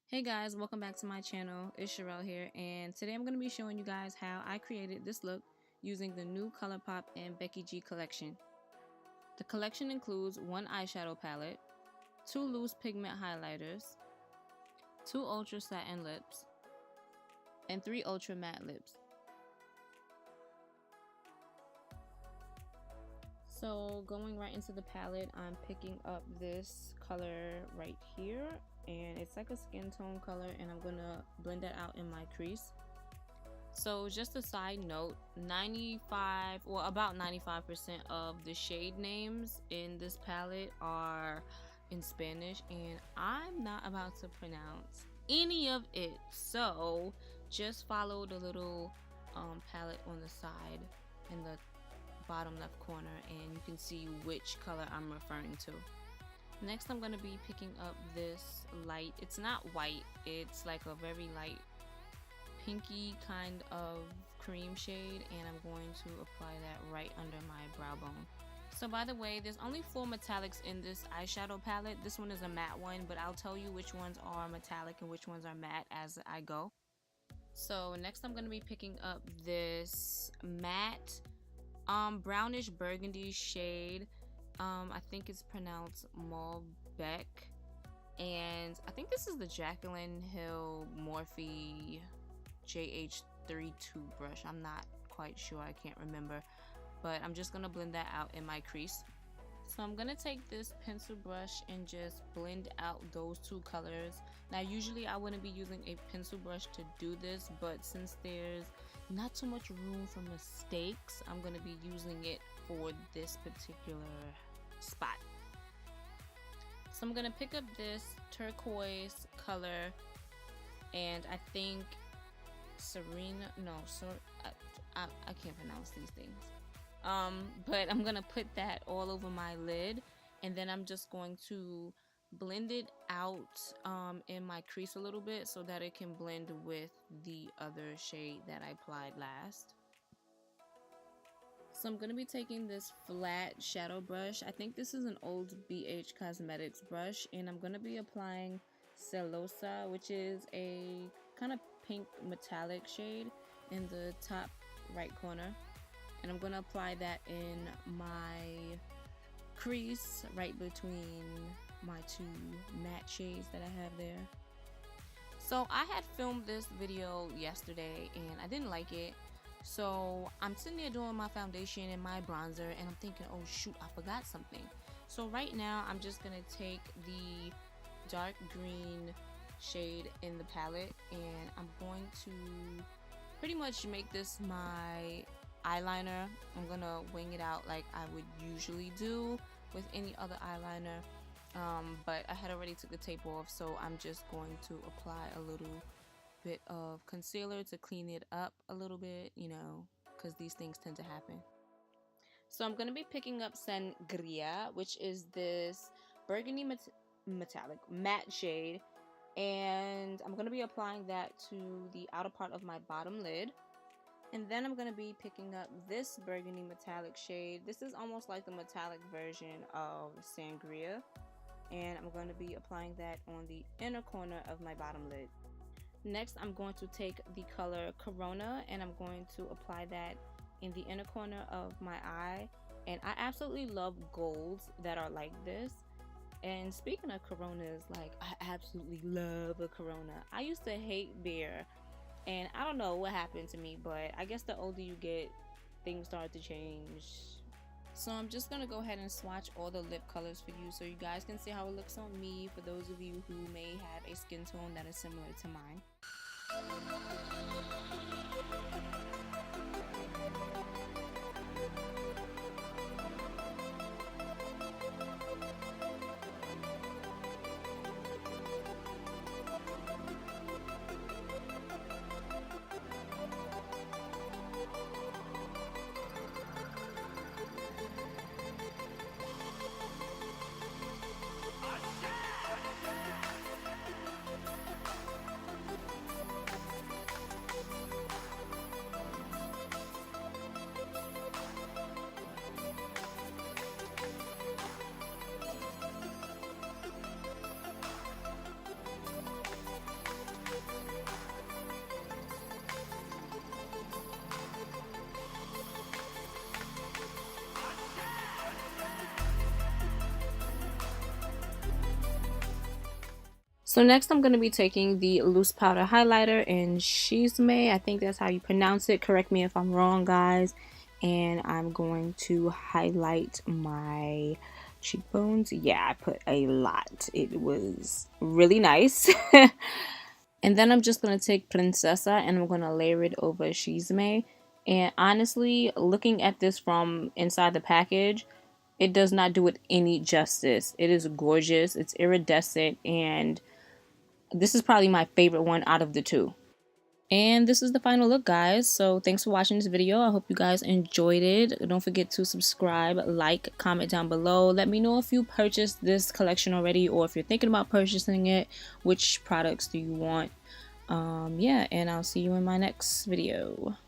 Hey guys, welcome back to my channel. It's Rell here, and today I'm going to be showing you guys how I created this look using the new ColourPop X Becky G collection. The collection includes one eyeshadow palette, two loose pigment highlighters, two ultra satin lips, and three ultra matte lips. So going right into the palette, I'm picking up this color right here, and it's like a skin tone color, and I'm gonna blend that out in my crease. So just a side note, about 95% of the shade names in this palette are in Spanish, and I'm not about to pronounce any of it, so just follow the little palette on the side in the bottom left corner and you can see which color I'm referring to. Next, I'm going to be picking up this light, it's not white, it's like a very light pinky kind of cream shade, and I'm going to apply that right under my brow bone. So by the way, there's only 4 metallics in this eyeshadow palette. This one is a matte one, but I'll tell you which ones are metallic and which ones are matte as I go. So next I'm going to be picking up this matte brownish burgundy shade. I think it's pronounced Malbec, and I think this is the Jaclyn Hill Morphe JH32 brush. I'm not quite sure, I can't remember, but I'm just gonna blend that out in my crease. So I'm gonna take this pencil brush and just blend out those two colors. Now usually I wouldn't be using a pencil brush to do this, but since there's not too much room for mistakes, I'm gonna be using it for this particular spot. So I'm gonna pick up this turquoise color, and I think I can't pronounce these things. But I'm gonna put that all over my lid, and then I'm just going to blend it out in my crease a little bit so that it can blend with the other shade that I applied last. So I'm gonna be taking this flat shadow brush. I think this is an old NYX Cosmetics brush, and I'm gonna be applying Celosa, which is a kind of pink metallic shade in the top right corner. And I'm going to apply that in my crease right between my two matte shades that I have there. So I had filmed this video yesterday and I didn't like it. So I'm sitting there doing my foundation and my bronzer, and I'm thinking, oh shoot, I forgot something. So right now I'm just going to take the dark green shade in the palette, and I'm going to pretty much make this my eyeliner. I'm gonna wing it out like I would usually do with any other eyeliner, but I had already took the tape off, so I'm just going to apply a little bit of concealer to clean it up a little bit, you know, because these things tend to happen. So I'm gonna be picking up Sangria, which is this burgundy metallic matte shade, and I'm gonna be applying that to the outer part of my bottom lid. And then I'm going to be picking up this burgundy metallic shade. This is almost like the metallic version of Sangria. And I'm going to be applying that on the inner corner of my bottom lid. Next, I'm going to take the color Corona, and I'm going to apply that in the inner corner of my eye. And I absolutely love golds that are like this. And speaking of Coronas, like, I absolutely love a Corona. I used to hate beer, and I don't know what happened to me, but I guess the older you get, things start to change. So I'm just going to go ahead and swatch all the lip colors for you so you guys can see how it looks on me, for those of you who may have a skin tone that is similar to mine. So next I'm going to be taking the loose powder highlighter in Chisme. I think that's how you pronounce it. Correct me if I'm wrong, guys. And I'm going to highlight my cheekbones. Yeah, I put a lot. It was really nice. And then I'm just going to take Princesa and I'm going to layer it over Chisme. And honestly, looking at this from inside the package, it does not do it any justice. It is gorgeous. It's iridescent, and this is probably my favorite one out of the two. And this is the final look, guys. So thanks for watching this video. I hope you guys enjoyed it. Don't forget to subscribe, like, comment down below. Let me know if you purchased this collection already, or if you're thinking about purchasing it. Which products do you want? Yeah, and I'll see you in my next video.